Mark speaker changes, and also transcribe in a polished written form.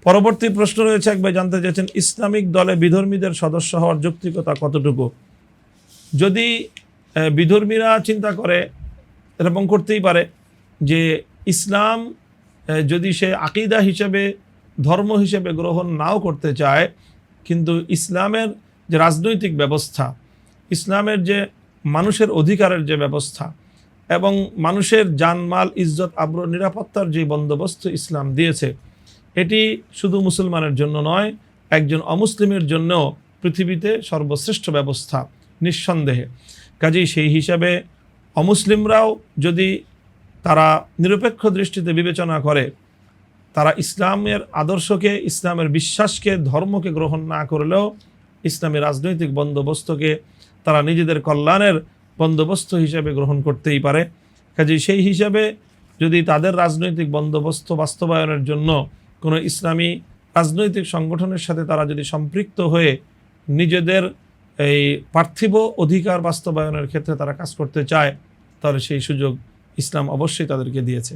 Speaker 1: পরবর্তী প্রশ্ন রয়েছে, এক ভাই জানতে চাইছেন ইসলামিক দলে বিধর্মীদের সদস্য হওয়ার যৌক্তিকতা কতটুকু। যদি বিধর্মীরা চিন্তা করে, এরকম করতেই পারে যে ইসলাম যদি সে আকীদা হিসেবে ধর্ম হিসেবে গ্রহণ নাও করতে চায়, কিন্তু ইসলামের যে রাজনৈতিক ব্যবস্থা, ইসলামের যে মানুষের অধিকারের যে ব্যবস্থা এবং মানুষের জানমাল ইজ্জত আবরু নিরাপত্তার যে বন্দোবস্ত ইসলাম দিয়েছে, এটি শুধু মুসলমানের জন্য নয়, একজন অমুসলিমের জন্যও পৃথিবীতে সর্বশ্রেষ্ঠ ব্যবস্থা নিঃসন্দেহে। কাজেই সেই হিসাবে অমুসলিমরাও যদি তারা নিরপেক্ষ দৃষ্টিতে বিবেচনা করে, তারা ইসলামের আদর্শকে, ইসলামের বিশ্বাসকে, ধর্মকে গ্রহণ না করলেও ইসলামী রাজনৈতিক বন্দোবস্তকে তারা নিজেদের কল্যাণের বন্দোবস্ত হিসেবে গ্রহণ করতেই পারে। কাজেই সেই হিসাবে যদি তাদের রাজনৈতিক বন্দোবস্ত বাস্তবায়নের জন্য কোনো ইসলামী রাজনৈতিক সংগঠনের সাথে তারা যদি সম্পৃক্ত হয়ে নিজেদের এই পার্থিব অধিকার বাস্তবায়নের ক্ষেত্রে তারা কাজ করতে চায়, তাহলে সেই সুযোগ ইসলাম অবশ্যই তাদেরকে দিয়েছে।